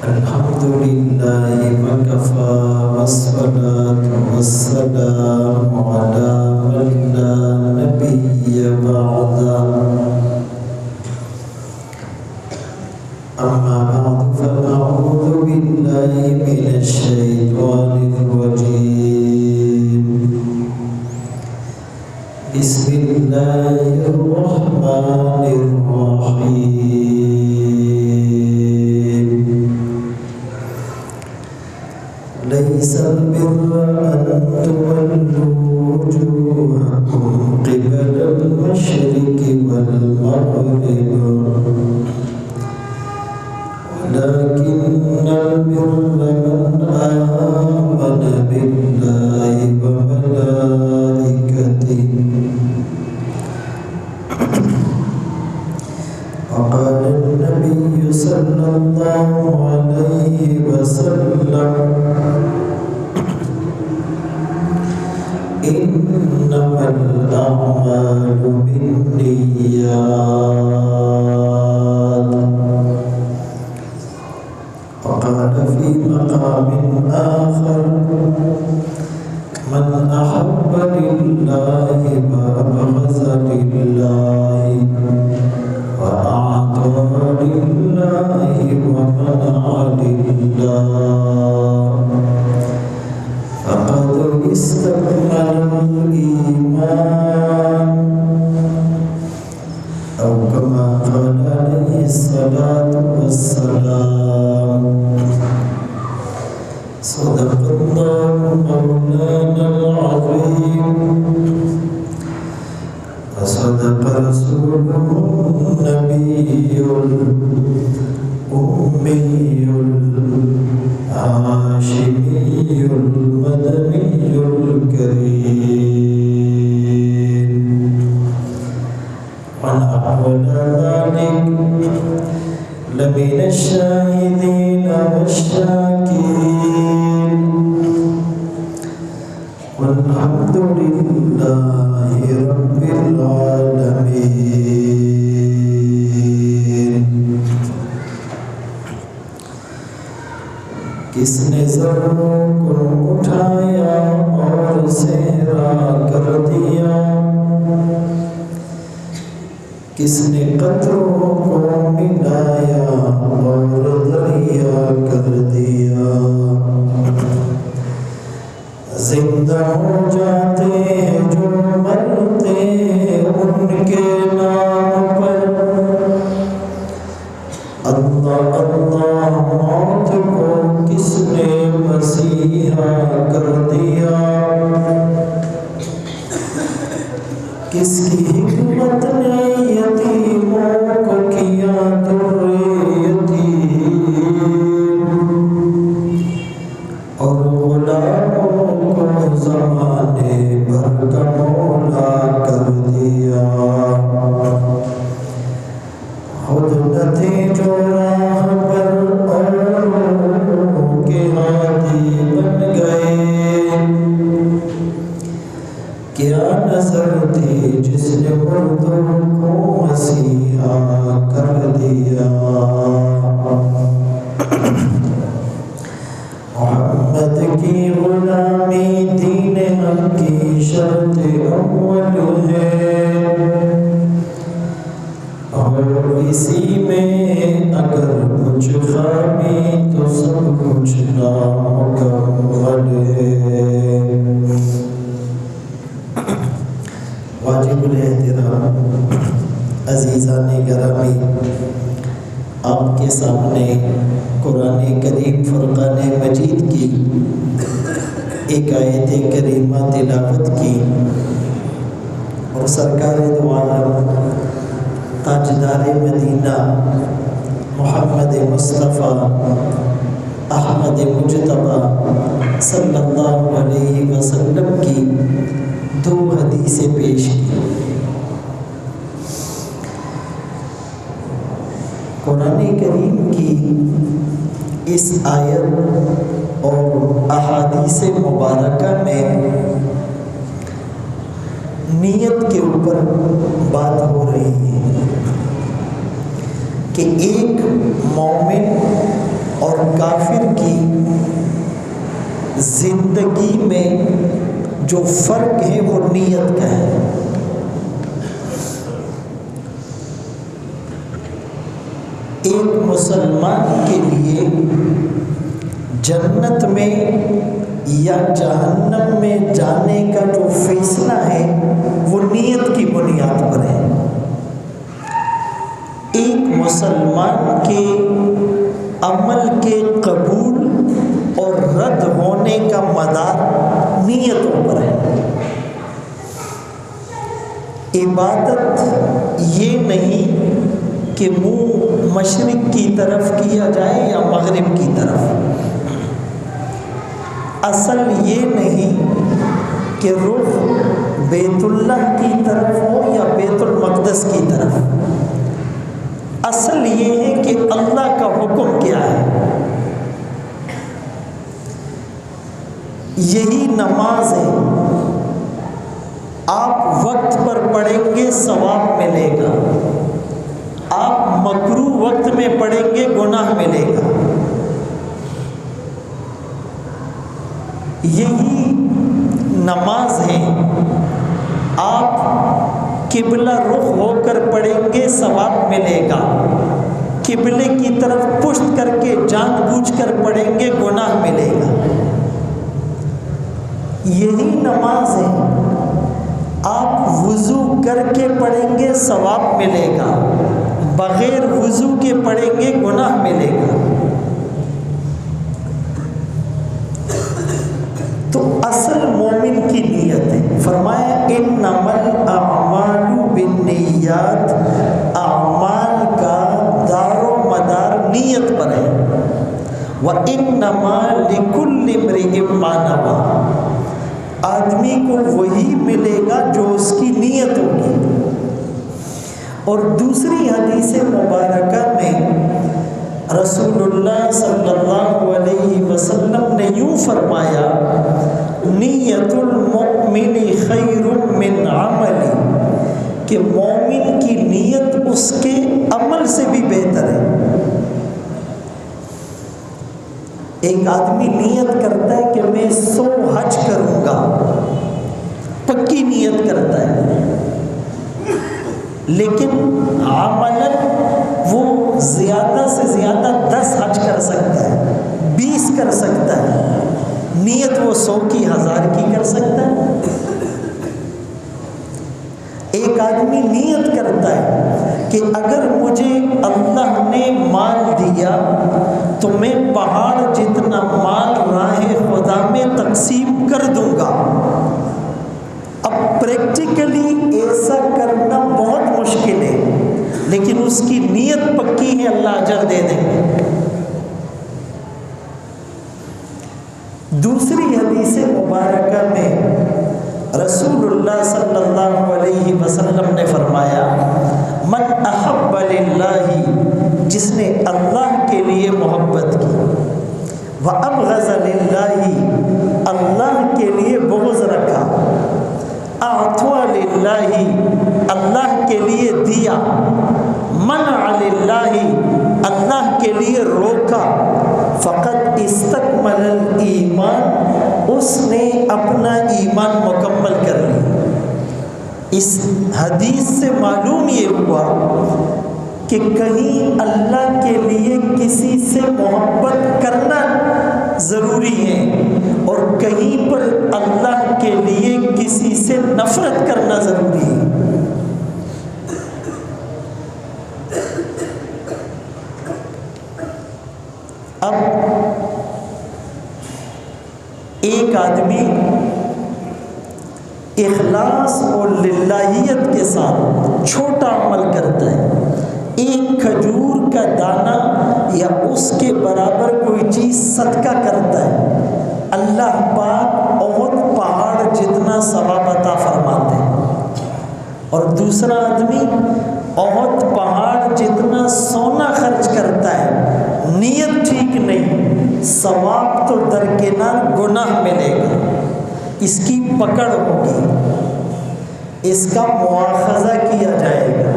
الحمد لله وكفى والصلاة والسلام على من لا نبي بعده أما بعد فأعوذ بالله من الشيطان الرجيم بسم الله الرحمن الرحيم ليس البر أن تولوا وجوهكم قبل المشرق والمغرب ولكن البر من آمن بالله وملائكته وقال النبي صلى الله عليه وسلم إنما الأعمال بالنيات وقال في مقام آخر من أحب لله وأبغض لله وأعطى لله ومنع لله فقد استكمل الإيمان أو كما قال عليه الصلاة والسلام صدق الله مولانا العظيم وصدق رسوله النبي الأمي الهاشمي المدني الكريم ونحو ذلك لمن الشاهدين والشاكرين والحمد لله رب العالمين کس نے ذروں کو اٹھایا اور سیرا کر دیا کس نے قطروں کو ملایا اور دریا کر دیا زندہ ہو جاتے ہیں جو مرتے ان کے نام پر اللہ اللہ موت کو کس نے مسیحا کر دیا کس کی حکمت نے یتیموں کو کیا در یتیم اور غلاموں کو زمانے بھر کا مولا کر دیا خود نہ تھے جو راہ پر اوروں کے ہادی بن گئے کیا نظر تھی جس نے مردوں کو مسیحا کر دیا محمد کی غلامی دین حق کی شرط اول ہے اور اسی میں اگر کچھ خامی تو سب کچھ نامکمل ہے واجب الاحترام عزیزان گرامی آپ کے سامنے قرآن کریم فرقان مجید کی ایک آیت کریمہ تلاوت کی اور سرکار دو عالم تاجدار مدینہ محمد مصطفیٰ احمد مجتبیٰ صلی اللہ علیہ وسلم کی دو حدیثیں پیش کی قرآن کریم کی اس آیت اور احادیث مبارکہ میں نیت کے اوپر بات ہو رہی ہے کہ ایک مومن اور کافر کی زندگی میں جو فرق ہے وہ نیت کا ہے۔ ایک مسلمان کے لیے جنت میں یا جہنم میں جانے کا جو فیصلہ ہے وہ نیت کی بنیاد پر ہے۔ ایک مسلمان کے عمل کے قبول اور رد ہونے کا مدار نیتوں پر ہے۔ عبادت یہ نہیں کہ منہ مشرق کی طرف کیا جائے یا مغرب کی طرف، اصل یہ نہیں کہ رخ بیت اللہ کی طرف ہو یا بیت المقدس کی طرف، اصل یہ ہے کہ اللہ کا حکم کیا ہے۔ یہی نماز ہے، آپ وقت پر پڑھیں گے ثواب ملے گا، آپ مکروہ وقت میں پڑھیں گے گناہ ملے گا۔ یہی نماز ہے، آپ قبلہ رخ ہو کر پڑھیں گے ثواب ملے گا، قبلے کی طرف پشت کر کے جان بوجھ کر پڑھیں گے گناہ ملے گا۔ یہی نماز ہے، آپ وضو کر کے پڑھیں گے ثواب ملے گا، بغیر وضو کے پڑھیں گے گناہ ملے گا۔ تو اصل مومن کی نیت ہے۔ فرمایا انما الاعمال بالنیات، اعمال کا دار و مدار نیت پر ہے۔ وانما لکل امرئ ما نوی، آدمی کو وہی ملے گا جو اس کی نیت ہوگی۔ اور دوسری حدیث مبارکہ میں رسول اللہ صلی اللہ علیہ وسلم نے یوں فرمایا، نیت المؤمن خیر من عملی، کہ مومن کی نیت اس کے عمل سے بھی بہتر ہے۔ ایک آدمی نیت کرتا ہے کہ میں 100 حج کروں گا، پکی نیت کرتا ہے، لیکن عملاً وہ زیادہ سے زیادہ 10 حج کر سکتا ہے، 20 کر سکتا ہے، نیت وہ 100 کی 1000 کی کر سکتا ہے۔ ایک آدمی نیت کرتا ہے کہ اگر مجھے اللہ نے مال دیا تو میں پہاڑ جتنا مال راہ خدا میں تقسیم کر دوں گا۔ اب پریکٹیکلی ایسا کرنا بہت مشکل ہے، لیکن اس کی نیت پکی ہے، اللہ اجر دے دیں گے۔ دوسری حدیث مبارکہ میں رسول اللہ صلی اللہ علیہ وسلم نے فرمایا، من احب للہ، جس نے اللہ کے لیے محبت کی، وابغض للہ، اللہ کے لیے بغض رکھا، اعطى للہ، اللہ کے لیے دیا، منع للہ، اللہ کے لیے روکا، فقد استکمل الایمان، اس نے اپنا ایمان مکمل کر لی۔ اس حدیث سے معلوم یہ ہوا کہ کہیں اللہ کے لیے کسی سے محبت کرنا ضروری ہے اور کہیں پر اللہ کے لیے کسی سے نفرت کرنا ضروری ہے۔ اب ایک آدمی اخلاص اور للہیت کے ساتھ چھوٹا عمل کرتا ہے، ایک کھجور کا دانہ یا اس کے برابر کوئی چیز صدقہ کرتا ہے، اللہ پاک احد پہاڑ جتنا ثواب عطا فرماتے ہیں۔ اور دوسرا آدمی احد پہاڑ جتنا سونا خرچ کرتا ہے، نیت ٹھیک نہیں، ثواب تو درکنار گناہ ملے گا، اس کی پکڑ ہوگی، اس کا مواخذہ کیا جائے گا۔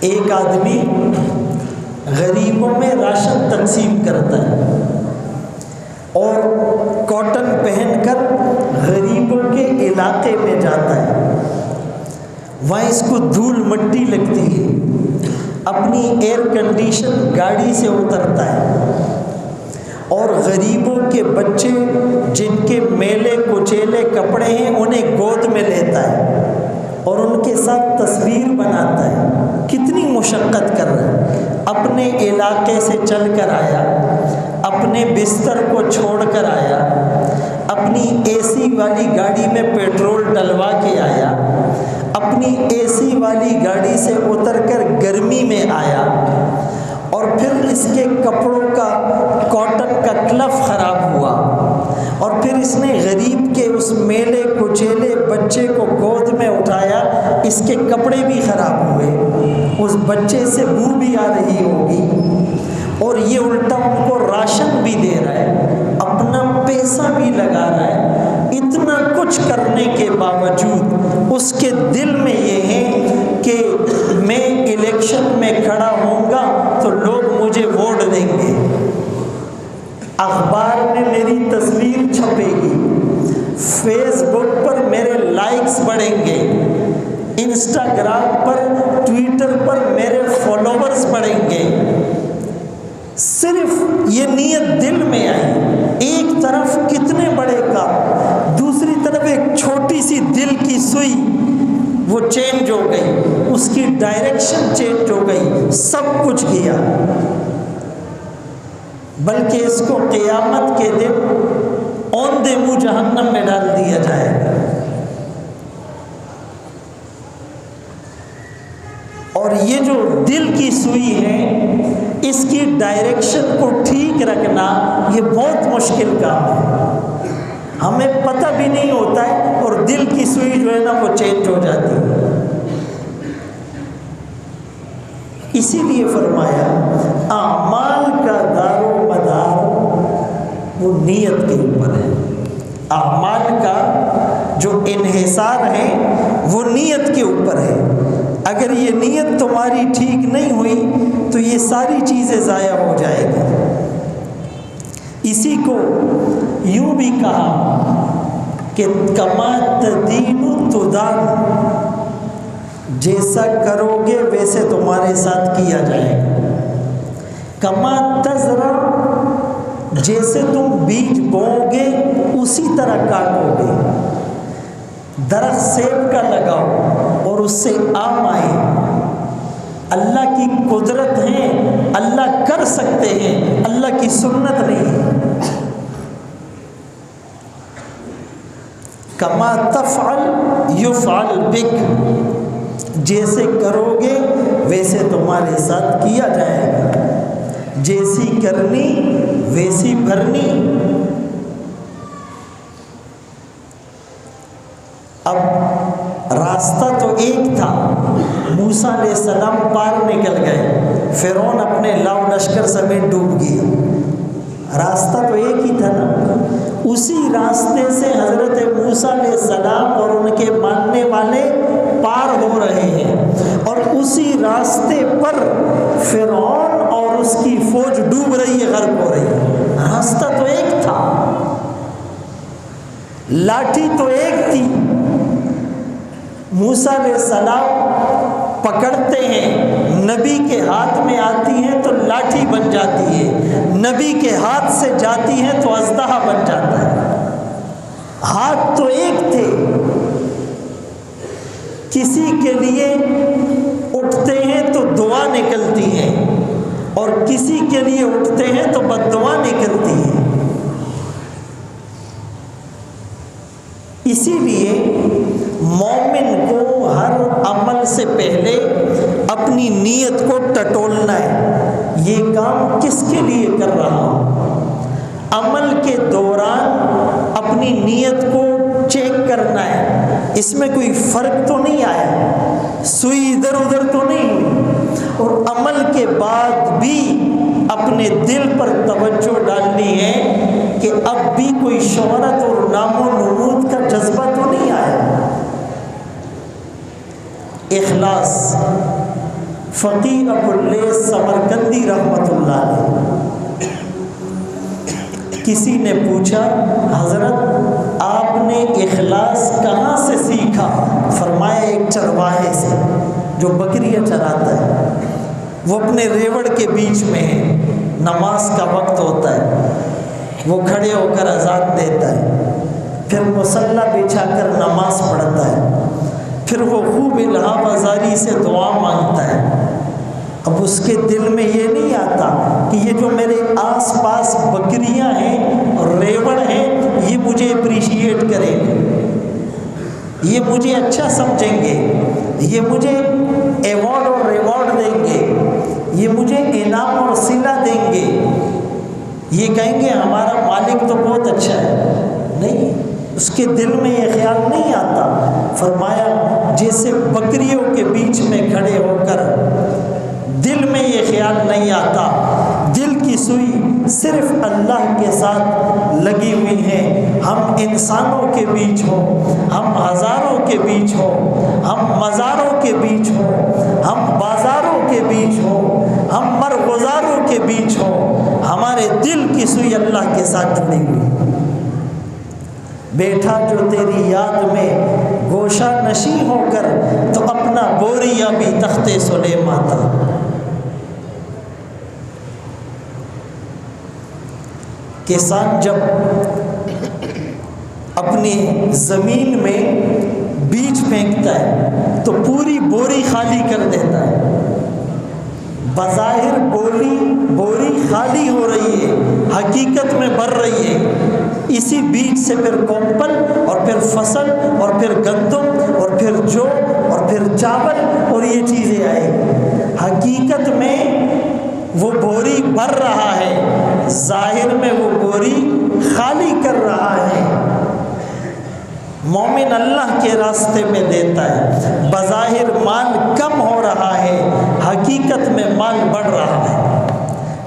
ایک آدمی غریبوں میں راشن تقسیم کرتا ہے اور کاٹن پہن کر غریبوں کے علاقے میں جاتا ہے، وہاں اس کو دھول مٹی لگتی ہے، اپنی ایئر کنڈیشن گاڑی سے اترتا ہے اور غریبوں کے بچے جن کے میلے کچیلے کپڑے ہیں انہیں گود میں لیتا ہے اور ان کے ساتھ تصویر بناتا ہے۔ کتنی مشقت کر رہا ہے، اپنے علاقے سے چل کر آیا، اپنے بستر کو چھوڑ کر آیا، اپنی اے سی والی گاڑی میں پیٹرول ڈلوا کے آیا، اپنی اے سی والی گاڑی سے اتر کر گرمی میں آیا، اور پھر اس کے کپڑوں کا کاٹن کا کلف خراب ہوا، اور پھر اس نے غریب کے اس میلے کچیلے بچے کو گود میں اٹھایا، اس کے کپڑے بھی خراب ہوئے، اس بچے سے بو بھی آ رہی ہوگی، اور یہ الٹا ان کو راشن بھی دے رہا ہے، اپنا پیسہ بھی لگا رہا ہے۔ اتنا کچھ کرنے کے باوجود اس کے دل میں یہ ہے کہ میں الیکشن میں کھڑا ہوں گا تو لوگ مجھے ووٹ دیں گے، اخبار میں میری تصویر چھپے گی، فیس بک پر میرے لائکس بڑھیں گے، انسٹاگرام پر ٹویٹر پر میرے فالوورز بڑھیں گے۔ صرف یہ نیت دل میں آئی، ایک طرف کتنے بڑے کام، دوسری طرف ایک چھوٹی سی دل کی سوئی وہ چینج ہو گئی، اس کی ڈائریکشن چینج ہو گئی، سب کچھ گیا، بلکہ اس کو قیامت کے دن اوندے منہ جہنم میں ڈال دیا جائے گا۔ اور یہ جو دل کی سوئی ہے، اس کی ڈائریکشن کو ٹھیک رکھنا یہ بہت مشکل کام ہے، ہمیں پتہ بھی نہیں ہوتا ہے، اور دل کی سوئی جو ہے نا وہ چینج ہو جاتی ہے۔ اسی لیے فرمایا اعمال کا دار و مدار وہ نیت کے اوپر ہے، اعمال کا جو انحصار ہے وہ نیت کے اوپر ہے۔ اگر یہ نیت تمہاری ٹھیک نہیں ہوئی تو یہ ساری چیزیں ضائع ہو جائے گی۔ اسی کو یوں بھی کہا کہ کما تدین تدان، جیسا کرو گے ویسے تمہارے ساتھ کیا جائے گا۔ کما تزرع، جیسے تم بیج بوؤ گے اسی طرح کاٹو گے۔ درخت سیب کا لگاؤ اور اس سے آم آئے، اللہ کی قدرت ہے، اللہ کر سکتے ہیں، اللہ کی سنت نہیں ہے۔ کما تفعل یفعل بک، جیسے کرو گے ویسے تمہارے ساتھ کیا جائے گا، جیسی کرنی ویسی بھرنی۔ اب راستہ تو ایک تھا، موسیٰ علیہ السلام پار نکل گئے، فرعون اپنے لاؤ لشکر سمیت ڈوب گیا، راستہ تو ایک ہی تھا نا۔ اسی راستے سے حضرت موسیٰ علیہ السلام اور ان کے ماننے والے پار ہو رہے ہیں، اور اسی راستے پر فرعون اور اس کی فوج ڈوب رہی ہے، غرق ہو رہی ہے۔ راستہ تو ایک تھا، لاٹھی تو ایک تھی، موسیٰ علیہ السلام پکڑتے ہیں، نبی کے ہاتھ میں آتی ہیں تو لاٹھی بن جاتی ہے، نبی کے ہاتھ سے جاتی ہیں تو اژدہا بن جاتا ہے۔ ہاتھ تو ایک تھے، کسی کے لیے اٹھتے ہیں تو دعا نکلتی ہے، اور کسی کے لیے اٹھتے ہیں تو بد دعا نکلتی ہے۔ اسی لیے مومن کو ہر عمل سے پہلے اپنی نیت کو ٹٹولنا ہے، یہ کام کس کے لیے کر رہا ہوں۔ عمل کے دوران اپنی نیت کو چیک کرنا ہے، اس میں کوئی فرق تو نہیں آیا، سوئی ادھر ادھر تو نہیں ہوئی، اور عمل کے بعد بھی اپنے دل پر توجہ ڈالنی ہے کہ اب بھی کوئی شہرت اور نام و نمود کا جذبہ تو نہیں آیا۔ اخلاص، فقیہ ابو اللیث سمرقندی رحمۃ اللہ علیہ، کسی نے پوچھا حضرت آپ نے اخلاص کہاں سے سیکھا؟ فرمایا ایک چرواہے سے جو بکریاں چراتا ہے، وہ اپنے ریوڑ کے بیچ میں ہے، نماز کا وقت ہوتا ہے، وہ کھڑے ہو کر اذان دیتا ہے، پھر مصلی بچھا کر نماز پڑھتا ہے، پھر وہ خوب الہام ازاری سے دعا مانگتا ہے۔ اب اس کے دل میں یہ نہیں آتا کہ یہ جو میرے آس پاس بکریاں ہیں اور ریوڑ ہیں یہ مجھے اپریشیٹ کریں گے، یہ مجھے اچھا سمجھیں گے، یہ مجھے ایوارڈ اور ریوارڈ دیں گے، یہ مجھے انعام اور صلہ دیں گے، یہ کہیں گے ہمارا مالک تو بہت اچھا ہے۔ نہیں، اس کے دل میں یہ خیال نہیں آتا۔ فرمایا جیسے بکریوں کے بیچ میں کھڑے ہو کر دل میں یہ خیال نہیں آتا، دل کی سوئی صرف اللہ کے ساتھ لگی ہوئی ہے۔ ہم انسانوں کے بیچ ہوں، ہم ہزاروں کے بیچ ہوں، ہم مزاروں کے بیچ ہوں، ہم بازاروں کے بیچ ہوں، ہم مرغزاروں کے بیچ ہوں، ہمارے دل کی سوئی اللہ کے ساتھ جڑی ہوئی۔ بیٹھا جو تیری یاد میں گوشہ نشیں ہو کر، تو اپنا بوریا بھی تخت سلیمان تھا۔ کسان جب اپنی زمین میں بیج پھینکتا ہے تو پوری بوری خالی کر دیتا ہے، بظاہر بوری خالی ہو رہی ہے، حقیقت میں بھر رہی ہے۔ اسی بیج سے پھر کومپل اور پھر فصل اور پھر گندم اور پھر جو اور پھر چاول اور یہ چیزیں آئیں۔ حقیقت میں وہ بوری بھر رہا ہے، ظاہر میں وہ بوری خالی کر رہا ہے۔ مومن اللہ کے راستے میں دیتا ہے، بظاہر مال کم ہو رہا ہے، حقیقت میں مال بڑھ رہا ہے۔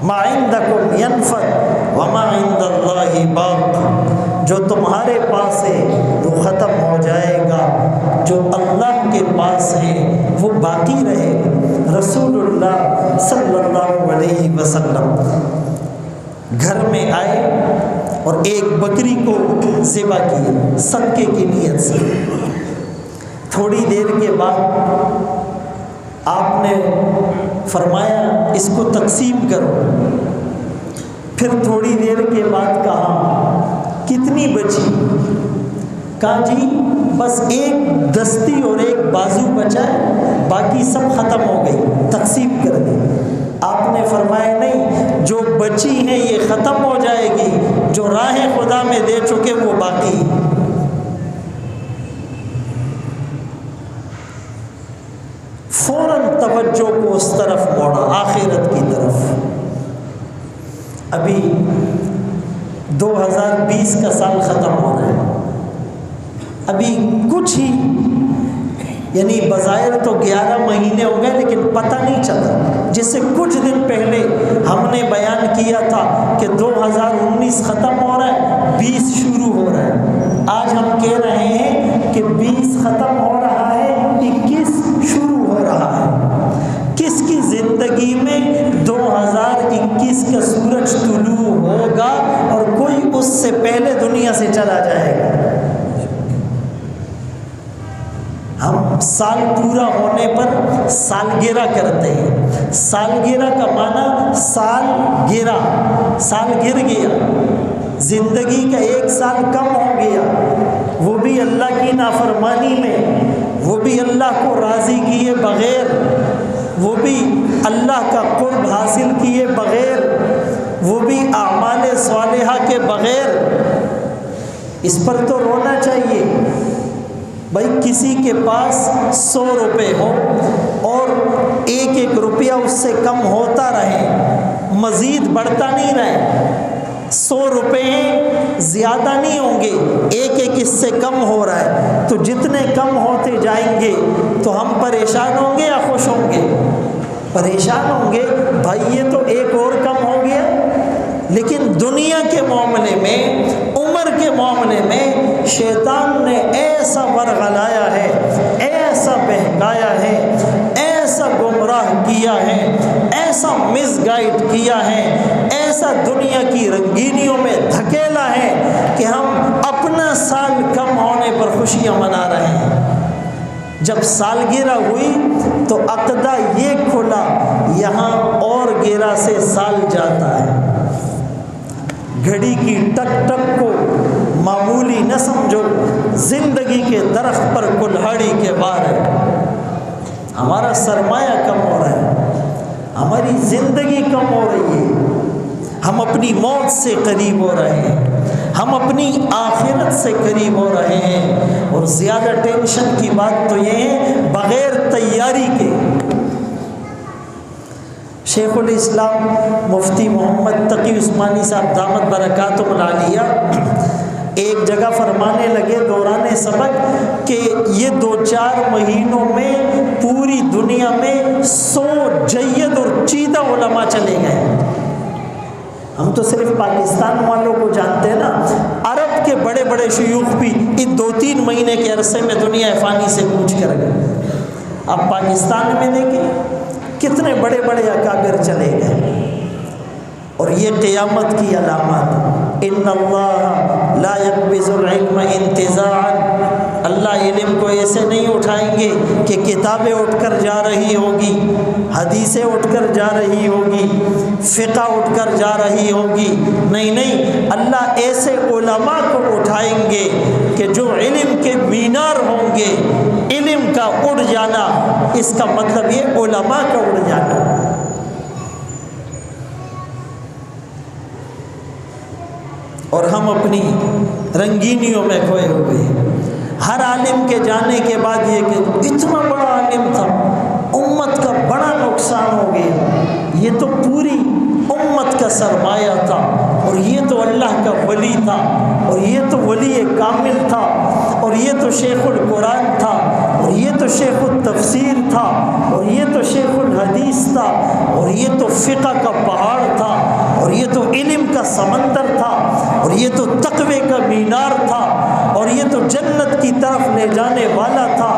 ما عندکم ینفد وما عند اللہ باق، جو تمہارے پاس ہے وہ ختم ہو جائے گا، جو اللہ کے پاس ہے وہ باقی رہے گا۔ رسول اللہ صلی اللہ علیہ وسلم گھر میں آئے اور ایک بکری کو ذبح کیا صدقے کی نیت سے۔ تھوڑی دیر کے بعد آپ نے فرمایا اس کو تقسیم کرو۔ پھر تھوڑی دیر کے بعد کہا کتنی بچی؟ کہا جی بس ایک دستی اور ایک بازو بچا ہے، باقی سب ختم ہو گئی، تقسیم کر دی۔ آپ نے فرمایا نہیں، جو بچی ہے یہ ختم ہو جائے گی، جو راہ خدا میں دے چکے وہ باقی۔ فوراً توجہ کو اس طرف موڑا، آخرت کی طرف۔ ابھی 2020 کا سال ختم ہو رہا ہے، ابھی کچھ ہی یعنی بظاہر تو 11 مہینے ہو گئے لیکن پتہ نہیں چلا۔ جس سے کچھ دن پہلے ہم نے بیان کیا تھا کہ 2019 ختم ہو رہا ہے، 20 شروع ہو رہا ہے۔ آج ہم کہہ رہے ہیں کہ 20 ختم ہو رہا ہے، 21 شروع ہو رہا ہے۔ کس کی زندگی میں 2021 کا سورج طلوع ہوگا اور کوئی اس سے پہلے دنیا سے چلا جائے گا؟ ہم سال پورا ہونے پر سالگرہ کرتے ہیں۔ سالگرہ کا معنی سال گرا، سال گر گیا، زندگی کا ایک سال کم ہو گیا، وہ بھی اللہ کی نافرمانی میں، وہ بھی اللہ کو راضی کیے بغیر، وہ بھی اللہ کا قرب حاصل کیے بغیر، وہ بھی اعمال صالحہ کے بغیر۔ اس پر تو رونا چاہیے۔ بھائی کسی کے پاس 100 روپے ہو اور ایک ایک روپیہ اس سے کم ہوتا رہے، مزید بڑھتا نہیں رہے، 100 روپے ہیں زیادہ نہیں ہوں گے، ایک ایک اس سے کم ہو رہا ہے، تو جتنے کم ہوتے جائیں گے تو ہم پریشان ہوں گے یا خوش ہوں گے؟ پریشان ہوں گے، بھائی یہ تو ایک اور کم ہو گیا۔ لیکن دنیا کے معاملے میں، عمر کے معاملے میں شیطان نے ایسا ورغلایا ہے، ایسا بہکایا ہے، ایسا گمراہ کیا گائیڈ کیا ہے، ایسا دنیا کی رنگینیوں میں دھکیلا ہے کہ ہم اپنا سال کم ہونے پر خوشیاں منا رہے ہیں۔ جب سالگرہ ہوئی تو عقدہ یہ کھلا، یہاں اور گرہ سے سال جاتا ہے۔ گھڑی کی ٹک ٹک کو معمولی نہ سمجھو، زندگی کے درخت پر کلہاڑی کے وار ہے۔ ہمارا سرمایہ کم ہو رہا ہے، ہماری زندگی کم ہو رہی ہے، ہم اپنی موت سے قریب ہو رہے ہیں، ہم اپنی آخرت سے قریب ہو رہے ہیں۔ اور زیادہ ٹینشن کی بات تو یہ ہے بغیر تیاری کے۔ شیخ الاسلام مفتی محمد تقی عثمانی صاحب دامت برکاتہم العالیہ ایک جگہ فرمانے لگے دوران سبق کہ یہ 2-4 مہینوں میں پوری دنیا میں 100 جید اور چیدہ علماء چلے گئے۔ ہم تو صرف پاکستان والوں کو جانتے ہیں نا، عرب کے بڑے بڑے شیوخ بھی ان 2-3 مہینے کے عرصے میں دنیا فانی سے کوچ کر گئے۔ اب پاکستان میں دیکھیں کتنے بڑے بڑے اکابر چلے گئے، اور یہ قیامت کی علامات۔ ان اللہ لا يقبض العلم انتزاعا، اللہ علم کو ایسے نہیں اٹھائیں گے کہ کتابیں اٹھ کر جا رہی ہوگی، حدیثیں اٹھ کر جا رہی ہوگی، فقہ اٹھ کر جا رہی ہوگی۔ نہیں، اللہ ایسے علماء کو اٹھائیں گے کہ جو علم کے مینار ہوں گے۔ علم کا اڑ جانا، اس کا مطلب یہ علماء کا اڑ جانا۔ اور ہم اپنی رنگینیوں میں کھوئے ہوئے ہیں۔ ہر عالم کے جانے کے بعد یہ کہ اتنا بڑا عالم تھا، امت کا بڑا نقصان ہو گیا، یہ تو پوری امت کا سرمایہ تھا، اور یہ تو اللہ کا ولی تھا، اور یہ تو ولی کامل تھا، اور یہ تو شیخ القرآن تھا، اور یہ تو شیخ التفسیر تھا، اور یہ تو شیخ الحدیث تھا، اور یہ تو فقہ کا پہاڑ تھا، اور یہ تو علم کا سمندر تھا، اور یہ تو تقوی کا مینار تھا، اور یہ تو جنت کی طرف لے جانے والا تھا،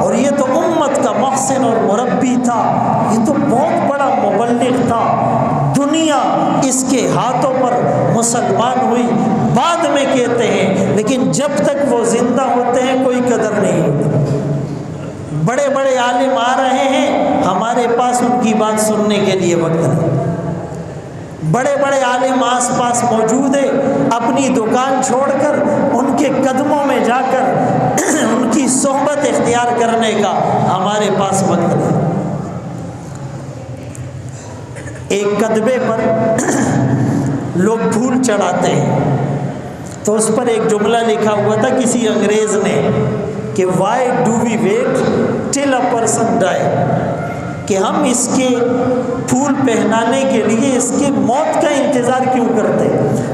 اور یہ تو امت کا محسن اور مربی تھا، یہ تو بہت بڑا مبلغ تھا۔ دنیا اس کے ہاتھوں پر مسلمان ہوئی، بعد میں کہتے ہیں، لیکن جب تک وہ زندہ ہوتے ہیں کوئی قدر نہیں ہوتی۔ بڑے بڑے عالم آ رہے ہیں، ہمارے پاس ان کی بات سننے کے لیے وقت نہیں۔ بڑے بڑے عالم آس پاس موجود ہیں، اپنی دکان چھوڑ کر ان کے قدموں میں جا کر ان کی صحبت اختیار کرنے کا ہمارے پاس وقت نہیں۔ ایک کتبے پر لوگ پھول چڑھاتے ہیں، تو اس پر ایک جملہ لکھا ہوا تھا کسی انگریز نے کہ why do we wait till a person die, کہ ہم اس کے پھول پہنانے کے لیے اس کی موت کا انتظار کیوں کرتے؟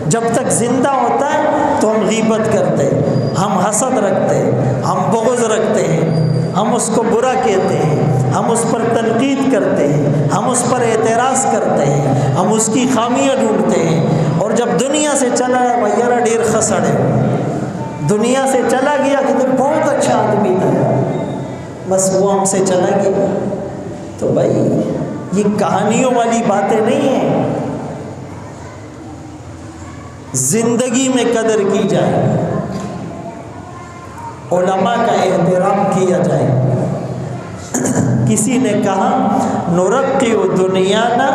جب تک زندہ ہوتا ہے تو ہم غیبت کرتے ہیں، ہم حسد رکھتے ہیں، ہم بغض رکھتے ہیں، ہم اس کو برا کہتے ہیں، ہم اس پر تنقید کرتے ہیں، ہم اس پر اعتراض کرتے ہیں، ہم اس کی خامیاں ڈھونڈتے ہیں۔ اور جب دنیا سے چلا ہے بھیا ڈیر خسڑے، دنیا سے چلا گیا کہ تو بہت اچھا آدمی تھا، بس وہ ہم سے چلا گیا۔ تو بھائی یہ کہانیوں والی باتیں نہیں ہیں، زندگی میں قدر کی جائے، علماء کا احترام کیا جائے۔ کسی نے کہا نرقی دنیانا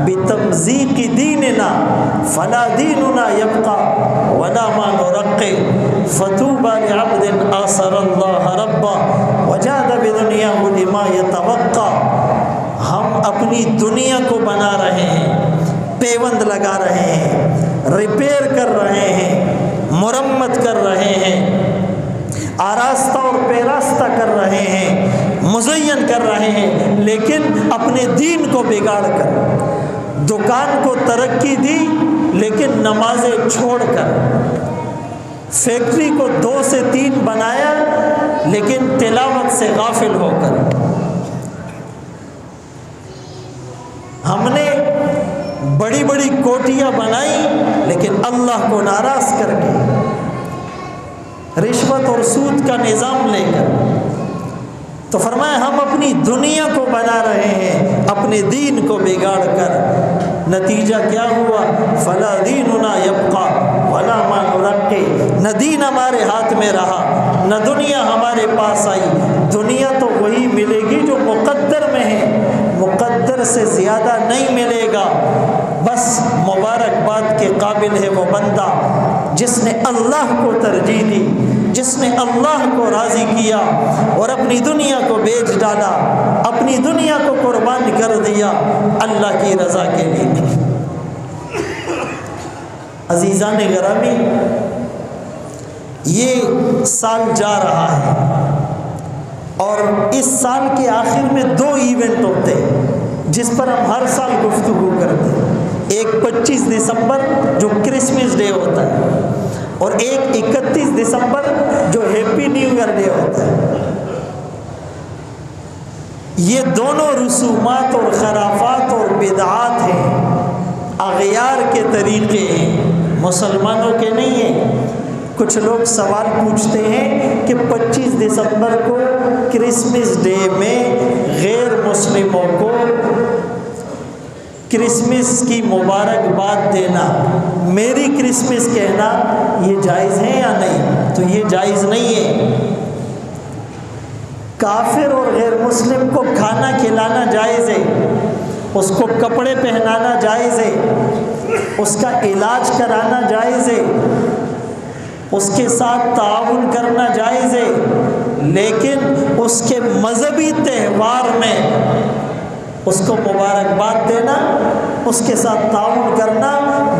بتمزیق دیننا فلا دیننا یبقى ولا ما نرقی فطوبى لعبد آثر اللہ ربا وجاد بدنیاہ لما یتوقع۔ ہم اپنی دنیا کو بنا رہے ہیں، پیوند لگا رہے ہیں، ریپیئر کر رہے ہیں، مرمت کر رہے ہیں، آراستہ اور پیراستہ کر رہے ہیں، مزین کر رہے ہیں، لیکن اپنے دین کو بگاڑ کر۔ دکان کو ترقی دی لیکن نمازیں چھوڑ کر، فیکٹری کو 2 سے 3 بنایا لیکن تلاوت سے غافل ہو کر۔ ہم نے بڑی بڑی کوٹیاں بنائی لیکن اللہ کو ناراض کر کے، رشوت اور سود کا نظام لے کر۔ تو فرمایا ہم اپنی دنیا کو بنا رہے ہیں اپنے دین کو بگاڑ کر، نتیجہ کیا ہوا؟ فلا دیننا یبقا ولا ما نرقی، نہ دین ہمارے ہاتھ میں رہا نہ دنیا ہمارے پاس آئی۔ دنیا تو وہی ملے گی جو مقدر میں ہے، مقدر سے زیادہ نہیں ملے گا۔ بس مبارکباد کے قابل ہے وہ بندہ جس نے اللہ کو ترجیح دی، جس نے اللہ کو راضی کیا اور اپنی دنیا کو بیچ ڈالا، اپنی دنیا کو قربان کر دیا اللہ کی رضا کے لیے۔ عزیزان گرامی، یہ سال جا رہا ہے اور اس سال کے آخر میں 2 ایونٹ ہوتے ہیں جس پر ہم ہر سال گفتگو کرتے ہیں۔ ایک 25 دسمبر جو کرسمس ڈے ہوتا ہے، اور ایک 31 دسمبر جو ہیپی نیو ایئر ڈے ہوتا ہے۔ یہ دونوں رسومات اور خرافات اور بدعات ہیں، اغیار کے طریقے ہیں، مسلمانوں کے نہیں ہیں۔ کچھ لوگ سوال پوچھتے ہیں کہ 25 دسمبر کو کرسمس ڈے میں غیر مسلموں کو کرسمس کی مبارکباد دینا، میری کرسمس کہنا، یہ جائز ہے یا نہیں؟ تو یہ جائز نہیں ہے۔ کافر اور غیر مسلم کو کھانا کھلانا جائز ہے، اس کو کپڑے پہنانا جائز ہے، اس کا علاج کرانا جائز ہے، اس کے ساتھ تعاون کرنا جائز ہے، لیکن اس کے مذہبی تہوار میں اس کو مبارکباد دینا، اس کے ساتھ تعاون کرنا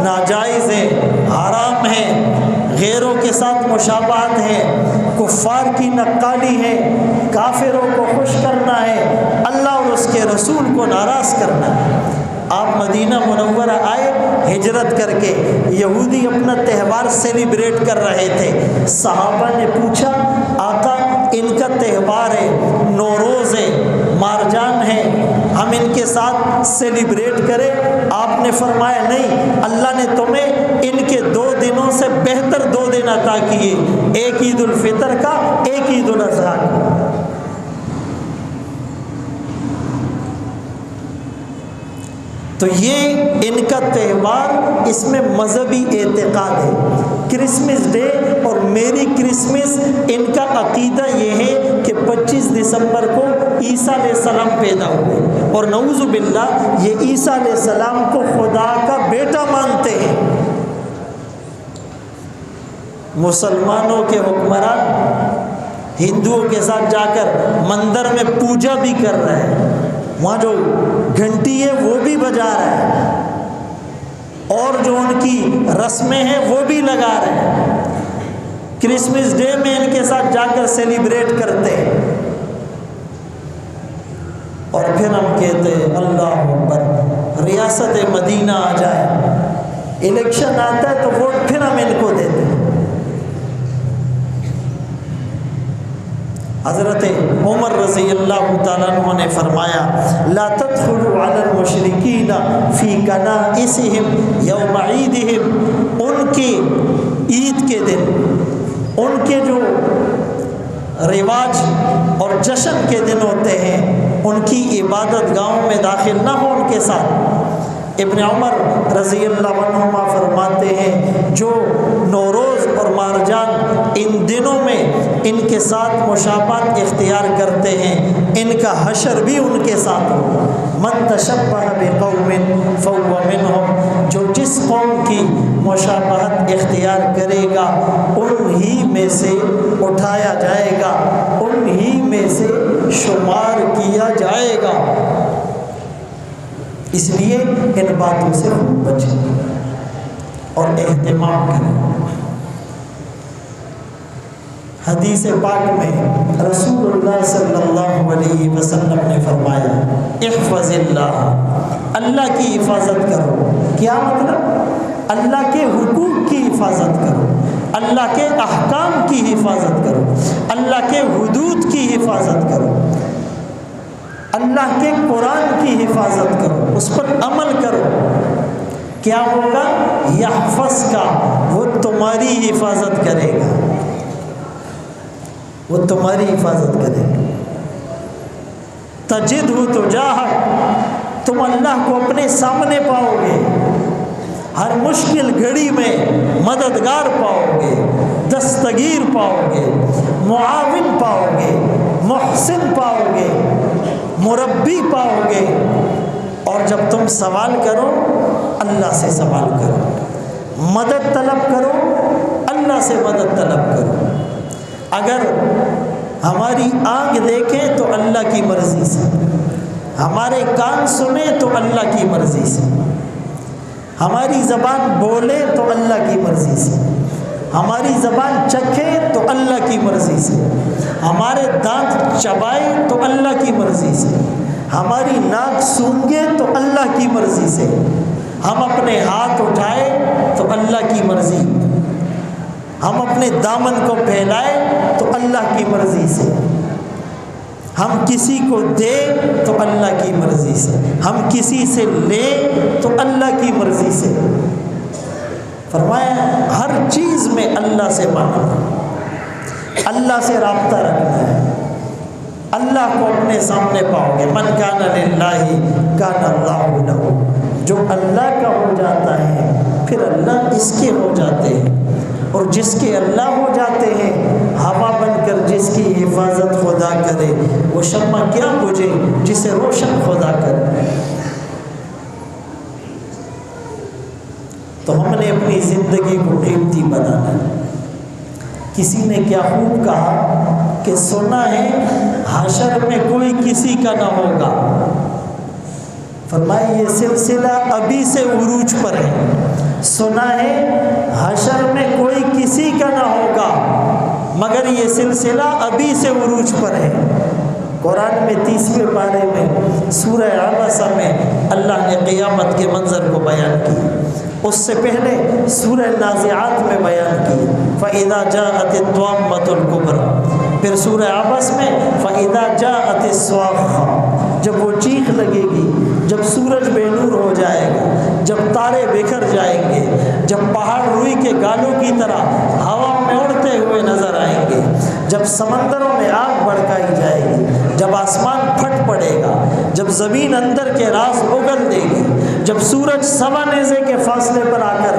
ناجائز ہے، حرام ہے، غیروں کے ساتھ مشابہت ہے، کفار کی نقالی ہے، کافروں کو خوش کرنا ہے، اللہ اور اس کے رسول کو ناراض کرنا ہے۔ آپ مدینہ منورہ آئے ہجرت کر کے، یہودی اپنا تہوار سیلیبریٹ کر رہے تھے۔ صحابہ نے پوچھا آقا ان کا تہوار ہے، نوروز ہے، مارجان ہے، ہم ان کے ساتھ سیلیبریٹ کریں؟ آپ نے فرمایا نہیں، اللہ نے تمہیں ان کے 2 دنوں سے بہتر 2 دن عطا کیے، ایک عید الفطر کا، ایک عید الاضحیٰ کا۔ تو یہ ان کا تہوار، اس میں مذہبی اعتقاد ہے۔ کرسمس ڈے اور میری کرسمس، ان کا عقیدہ یہ ہے کہ 25 دسمبر کو عیسیٰ علیہ السلام پیدا ہوئے، اور نعوذ باللہ یہ عیسیٰ علیہ السلام کو خدا کا بیٹا مانتے ہیں۔ مسلمانوں کے حکمران ہندوؤں کے ساتھ جا کر مندر میں پوجا بھی کر رہے ہیں، وہاں جو گھنٹی ہے وہ بھی بجا رہا ہے، اور جو ان کی رسمیں ہیں وہ بھی لگا رہے ہیں۔ کرسمس ڈے میں ان کے ساتھ جا کر سیلیبریٹ کرتے ہیں، اور پھر ہم کہتے ہیں اللہ اکبر، ریاست مدینہ آ جائے، الیکشن آتا ہے تو ووٹ پھر ہم ان کو دیتے ہیں۔ حضرت عمر رضی اللہ تعالیٰ عنہ نے فرمایا لا تدخلوا علی المشرکین فی کنائسہم یوم عیدہم، ان کے عید کے دن، ان کے جو رواج اور جشن کے دن ہوتے ہیں، ان کی عبادت گاہوں میں داخل نہ ہو ان کے ساتھ۔ ابن عمر رضی اللہ عنہما فرماتے ہیں جو نوروز اور مارجان ان دنوں میں ان کے ساتھ مشابہت اختیار کرتے ہیں، ان کا حشر بھی ان کے ساتھ ہو۔ من تشبہ بقوم فهو منهم، جو جس قوم کی مشابہت اختیار کرے گا انہی میں سے اٹھایا جائے گا، انہی میں سے شمار کیا جائے گا۔ اس لیے ان باتوں سے بچیں اور اہتمام کریں۔ حدیث پاک میں رسول اللہ صلی اللہ علیہ وسلم نے فرمایا احفظ اللہ، اللہ کی حفاظت کرو۔ کیا مطلب؟ اللہ کے حقوق کی حفاظت کرو، اللہ کے احکام کی حفاظت کرو، اللہ کے حدود کی حفاظت کرو، اللہ کے قرآن کی حفاظت کرو، اس پر عمل کرو۔ کیا ہوگا؟ یحفظ کا، وہ تمہاری حفاظت کرے گا، وہ تمہاری حفاظت کرے گا۔ تجدہ تجاہک، تم اللہ کو اپنے سامنے پاؤ گے، ہر مشکل گھڑی میں مددگار پاؤ گے، دستگیر پاؤ گے، معاون پاؤ گے، محسن پاؤ گے، مربی پاؤ گے۔ اور جب تم سوال کرو اللہ سے سوال کرو، مدد طلب کرو اللہ سے مدد طلب کرو۔ اگر ہماری آنکھ دیکھیں تو اللہ کی مرضی سے، ہمارے کان سنیں تو اللہ کی مرضی سے، ہماری زبان بولے تو اللہ کی مرضی سے، ہماری زبان چکھے تو اللہ کی مرضی سے، ہمارے دانت چبائے تو اللہ کی مرضی سے، ہماری ناک سونگھے تو اللہ کی مرضی سے، ہم اپنے ہاتھ اٹھائے تو اللہ کی مرضی، ہم اپنے دامن کو پھیلائے تو اللہ کی مرضی سے، ہم کسی کو دیں تو اللہ کی مرضی سے، ہم کسی سے لیں تو اللہ کی مرضی سے۔ فرمایا ہر چیز میں اللہ سے ماننا، اللہ سے رابطہ رکھنا ہے، اللہ کو اپنے سامنے پاؤ گے۔ من کان للہ کان اللہ لہ، جو اللہ کا ہو جاتا ہے پھر اللہ اس کے ہو جاتے ہیں، اور جس کے اللہ ہو جاتے ہیں ہوا بن کر جس کی حفاظت خدا کرے، وہ شمع کیا بجھے جسے روشن خدا کرے۔ تو ہم نے اپنی زندگی کو قیمتی بنانا ہے۔ کسی نے کیا خوب کہا کہ سنا ہے حشر میں کوئی کسی کا نہ ہوگا، فرمایا یہ سلسلہ ابھی سے عروج پر ہے، سنا ہے حشر میں کوئی کسی کا نہ ہوگا مگر یہ سلسلہ ابھی سے عروج پر ہے۔ قرآن میں 30ویں پارے میں سورہ عبسہ میں اللہ نے قیامت کے منظر کو بیان کیا، اس سے پہلے سورہ نازعات میں بیان کی فَإِذَا جَاءَتِ الطَّامَّةُ الْكُبْرَى، پھر سورہ عبس میں فَإِذَا جَاءَتِ الصَّاخَّةُ، جب وہ چیخ لگے گی، جب سورج بے نور ہو جائے گا، جب تارے بکھر جائیں گے، جب پہاڑ روئی کے گالوں کی طرح ہوا میں اڑتے ہوئے نظر آئیں گے، جب سمندروں میں آگ بھڑکائی جائے گی، جب آسمان پھٹ پڑے گا، جب زمین اندر کے راز اگل دے گی، جب سورج سوا نیزے کے فاصلے پر آ کر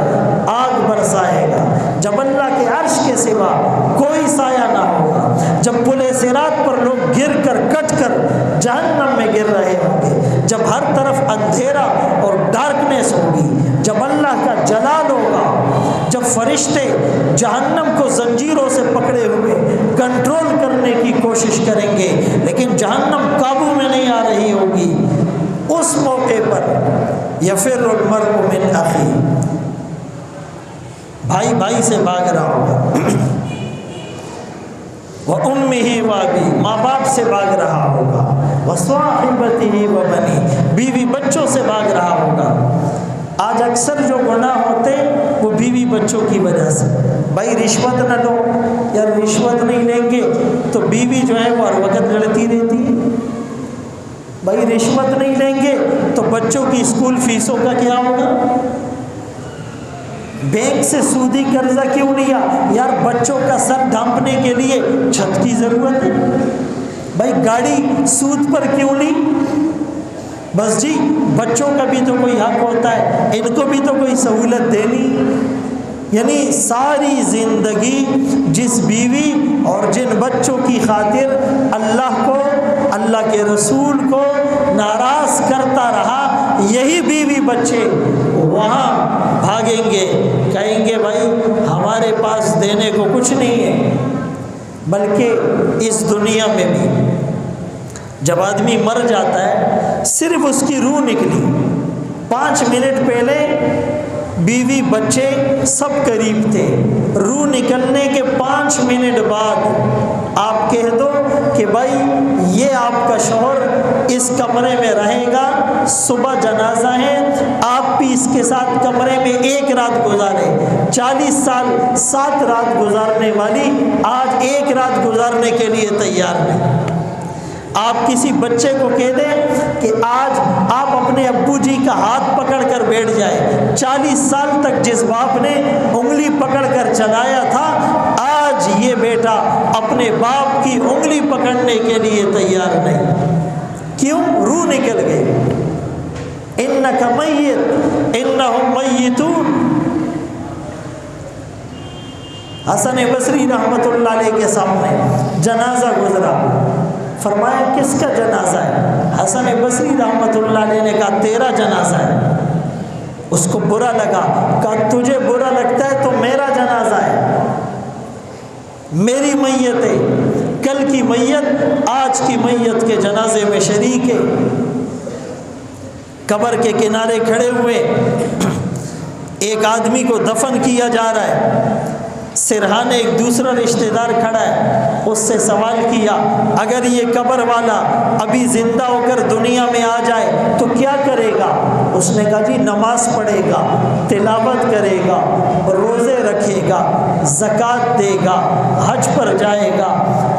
آگ برسائے گا، جب اللہ کے عرش کے سوا کوئی سایہ نہ ہوگا، جب پل صراط پر لوگ گر کر کٹ کر جہنم میں گر رہے ہوں گے، جب ہر طرف اندھیرا اور ڈارکنیس ہوگی، جب اللہ کا جلال ہوگا، جب فرشتے جہنم کو زنجیروں سے پکڑے ہوئے کنٹرول کرنے کی کوشش کریں گے لیکن جہنم قابو میں نہیں آ رہی ہوگی، اس موقع پر یفر المرء من اخیہ، بھائی بھائی سے بھاگ رہا ہوگا، وَأُمِّهِ وَأَبِيهِ، ماں باپ سے بھاگ رہا ہوگا، وَصَاحِبَتِهِ وَبَنِيهِ، بیوی بچوں سے بھاگ رہا ہوگا۔ آج اکثر جو گناہ ہوتے وہ بیوی بچوں کی وجہ سے، بھائی رشوت نہ لو، یار رشوت نہیں لیں گے تو بیوی جو ہے وہ ہر وقت لڑتی رہتی ہے، بھائی رشوت نہیں لیں گے تو بچوں کی اسکول فیسوں کا کیا ہوگا، بینک سے سودی قرضہ کیوں لیا، یار بچوں کا سر ڈھانپنے کے لیے چھت کی ضرورت ہے، بھائی گاڑی سود پر کیوں لی، بس جی بچوں کا بھی تو کوئی حق ہوتا ہے، ان کو بھی تو کوئی سہولت دینی۔ یعنی ساری زندگی جس بیوی اور جن بچوں کی خاطر اللہ کو، اللہ کے رسول کو ناراض کرتا رہا، یہی بیوی بچے وہاں بھاگیں گے، کہیں گے بھائی ہمارے پاس دینے کو کچھ نہیں ہے۔ بلکہ اس دنیا میں بھی جب آدمی مر جاتا ہے صرف اس کی روح نکلی، 5 منٹ پہلے بیوی بچے سب قریب تھے، روح نکلنے کے 5 منٹ بعد آپ کہہ دو کہ بھائی یہ آپ کا شوہر اس کمرے میں رہے گا، صبح جنازہ ہے، آپ بھی اس کے ساتھ کمرے میں 1 رات گزارے، 40 سال 7 رات گزارنے والی آج 1 رات گزارنے کے لیے تیار نہیں۔ آپ کسی بچے کو کہہ دیں کہ آج آپ اپنے ابو جی کا ہاتھ پکڑ کر بیٹھ جائے، 40 سال تک جس باپ نے انگلی پکڑ کر چلایا تھا، آج یہ بیٹا اپنے باپ کی انگلی پکڑنے کے لیے تیار نہیں۔ انک میت انہم میتون۔ حسن بصری رحمۃ اللہ علیہ کے سامنے جنازہ گزرا، فرمایا کس کا جنازہ ہے؟ حسن بصری رحمۃ اللہ علیہ نے کہا تیرا جنازہ ہے۔ اس کو برا لگا، کہا تجھے برا لگتا ہے تو میرا جنازہ ہے، میری میت ہے، کل کی میت آج کی میت کے جنازے میں شریک ہے۔ قبر کے کنارے کھڑے ہوئے ایک آدمی کو دفن کیا جا رہا ہے، سرہانے ایک دوسرا رشتہ دار کھڑا ہے، اس سے سوال کیا اگر یہ قبر والا ابھی زندہ ہو کر دنیا میں آ جائے تو کیا کرے گا؟ اس نے کہا جی نماز پڑھے گا، تلاوت کرے گا، روزے رکھے گا، زکوٰۃ دے گا، حج پر جائے گا،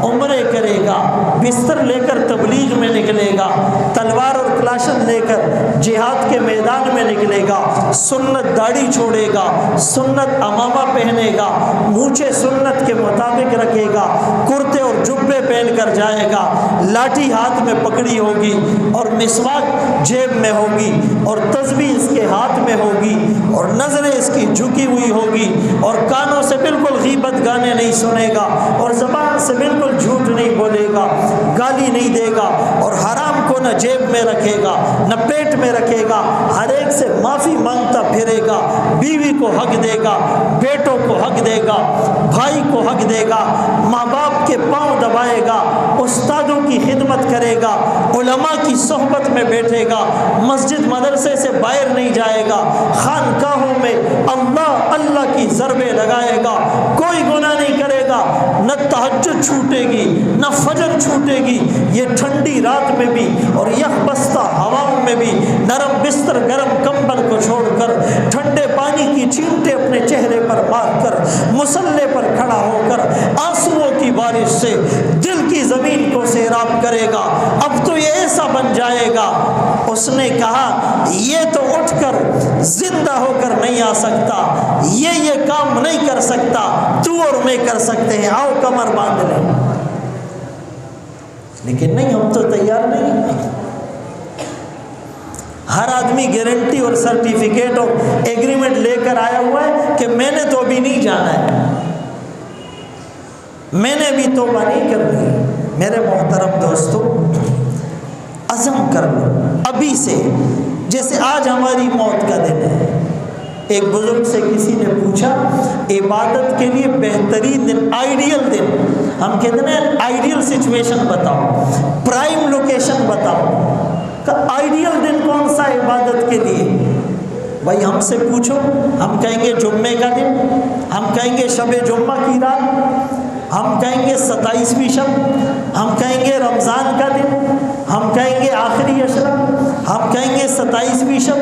عمرے کرے گا، بستر لے کر تبلیغ میں نکلے گا، تلوار اور کلاشن لے کر جہاد کے میدان میں نکلے گا، سنت داڑھی چھوڑے گا، سنت امامہ پہنے گا، مونچھیں سنت کے مطابق رکھے گا، کرتے اور جبے پہن کر جائے گا، لاٹھی ہاتھ میں پکڑی ہوگی اور مسواک جیب میں ہوگی اور تسبیح اس کے ہاتھ میں ہوگی اور نظریں اس کی جھکی ہوئی ہوگی اور کانوں سے بالکل غیبت گانے نہیں سنے گا اور زبان سے بالکل جھوٹ نہیں بولے گا، گالی نہیں دے گا اور حرام کو نہ جیب میں رکھے گا نہ پیٹ میں رکھے گا، ہر ایک سے معافی مانگتا پھرے گا، بیوی کو حق دے گا، بیٹوں کو حق دے گا، بھائی کو حق دے گا، ماں باپ کے پاؤں دبائے گا، استادوں کی خدمت کرے گا، علماء کی صحبت میں بیٹھے گا، مسجد مدرسے سے باہر نہیں جائے گا، خانقاہوں میں اللہ اللہ کی ضربیں لگائے گا، کوئی گناہ نہیں کرے گا، نہ تہجد چھوٹے گی نہ فجر چھوٹے گی، یہ ٹھنڈی رات میں بھی اور یخ بستہ ہواؤں میں بھی نرم بستر گرم کمبل کو چھوڑ کر ٹھنڈے پانی کی چھینٹیں اپنے چہرے پر مار کر مصلے پر کھڑا ہو کر آنسوؤں کی بارش سے دل کی زمین کو سیراب کرے گا، اب تو یہ ایسا بن جائے گا۔ اس نے کہا یہ تو اٹھ کر زندہ ہو کر نہیں آ سکتا، یہ کام نہیں کر سکتا، تو اور میں کر سکتے ہیں، آؤ کمر باندھ لیں۔ لیکن نہیں، ہم تو تیار نہیں۔ ہر آدمی گارنٹی اور سرٹیفکیٹ اور ایگریمنٹ لے کر آیا ہوا ہے کہ میں نے تو ابھی نہیں جانا ہے، میں نے بھی توبہ نہیں کرنی۔ میرے محترم دوستو، عزم کر لو ابھی سے، جیسے آج ہماری موت کا دن ہے۔ ایک بزرگ سے کسی نے پوچھا عبادت کے لیے بہترین دن، آئیڈیل دن، ہم کہتے ہیں آئیڈیل سچویشن بتاؤ، پرائم لوکیشن بتاؤ، کہ آئیڈیل دن کون سا عبادت کے لیے؟ بھائی ہم سے پوچھو، ہم کہیں گے جمعے کا دن، ہم کہیں گے شب جمعہ کی رات، ہم کہیں گے 27ویں شب، ہم کہیں گے رمضان کا دن، ہم کہیں گے آخری عشرہ، ہم کہیں گے 27ویں شب،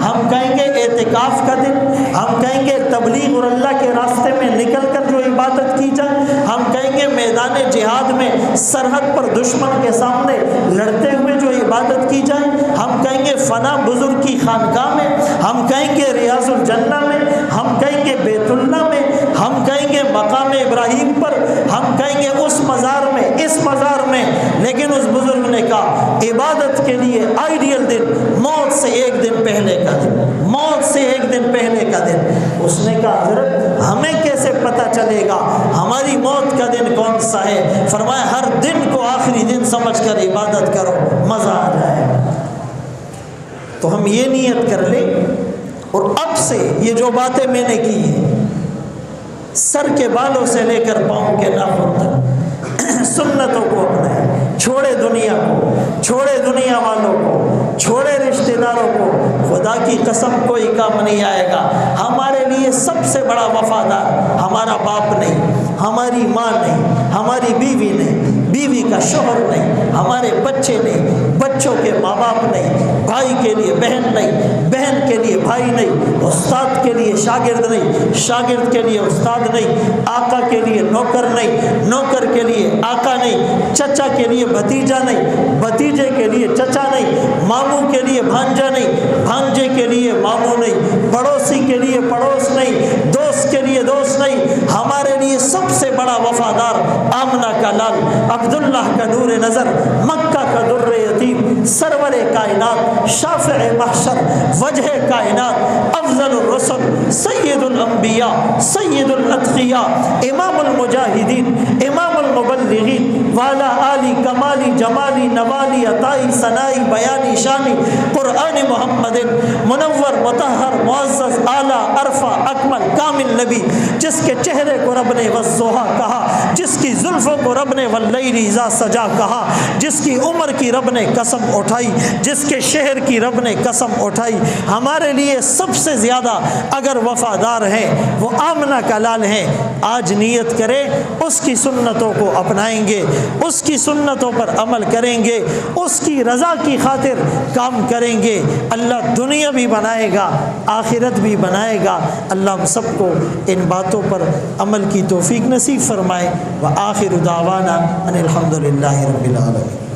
ہم کہیں گے اعتکاف کا دن، ہم کہیں گے تبلیغ اور اللہ کے راستے میں نکل کر جو عبادت کی جائے، ہم کہیں گے میدان جہاد میں سرحد پر دشمن کے سامنے لڑتے ہوئے جو عبادت کی جائے، ہم کہیں گے فنا بزرگ کی خانقاہ میں، ہم کہیں گے ریاض الجنہ میں، ہم کہیں گے بیت اللہ میں، ہم کہیں گے مقام ابراہیم پر، ہم کہیں گے اس مزار میں، اس مزار میں۔ لیکن اس بزرگ نے کہا عبادت کے لیے آئیڈیل دن موت سے ایک دن پہلے کا دن، موت سے ایک دن پہلے کا دن۔ اس نے کہا حضرت ہمیں کیسے پتہ چلے گا ہماری موت کا دن کون سا ہے؟ فرمایا ہر دن کو آخری دن سمجھ کر عبادت کرو، مزہ آ جائے گا۔ تو ہم یہ نیت کر لیں، اور اب سے یہ جو باتیں میں نے کی ہیں، سر کے بالوں سے لے کر پاؤں کے ناخن تک سنتوں کو اپنائیں، چھوڑے دنیا کو، چھوڑے دنیا والوں کو، چھوڑے رشتہ داروں کو۔ خدا کی قسم کوئی کام نہیں آئے گا۔ ہمارے لیے سب سے بڑا وفادار ہمارا باپ نہیں، ہماری ماں نہیں، ہماری بیوی نہیں، بیوی کا شوہر نہیں، ہمارے بچے نہیں، بچوں کے ماں باپ نہیں، بھائی کے لیے بہن نہیں، بہن کے لیے بھائی نہیں، استاد کے لیے شاگرد نہیں، شاگرد کے لیے استاد نہیں، آقا کے لیے نوکر نہیں، نوکر کے لیے آقا نہیں، چچا کے لیے بھتیجا نہیں، بھتیجے کے لیے چچا نہیں، ماموں کے لیے بھانجا نہیں، بھانجے کے لیے ماموں نہیں، پڑوسی کے لیے پڑوس نہیں، دوست کے لیے دوست نہیں۔ ہمارے لیے سب سے بڑا وفادار آمنہ کا لال، عبداللہ کا نور نظر، مکہ کا در یتیم، سرور کائنات، شافع محشر، وجہ کائنات، افضل الرسل، سید الانبیاء، سید الاتقیاء، امام المجاہدین، امام المبلغین، والا علی کمالی جمالی نوالی عطائی ثنائی بیانی شانی، قرآن محمد منور مطہر معزز اعلیٰ عرفہ اکمل کامل نبی، جس کے چہرے کو رب نے والضحیٰ کہا، جس کی زلفوں کو رب نے واللیل اذا سجا کہا، جس کی عمر کی رب نے قسم اٹھائی، جس کے شہر کی رب نے قسم اٹھائی۔ ہمارے لیے سب سے زیادہ اگر وفادار ہیں وہ آمنہ کا لال ہیں۔ آج نیت کریں اس کی سنتوں کو اپنائیں گے، اس کی سنتوں پر عمل کریں گے، اس کی رضا کی خاطر کام کریں گے۔ اللہ دنیا بھی بنائے گا، آخرت بھی بنائے گا۔ اللہ ہم سب کو ان باتوں پر عمل کی توفیق نصیب فرمائے۔ وآخر دعوانا ان الحمد للہ رب العالمین۔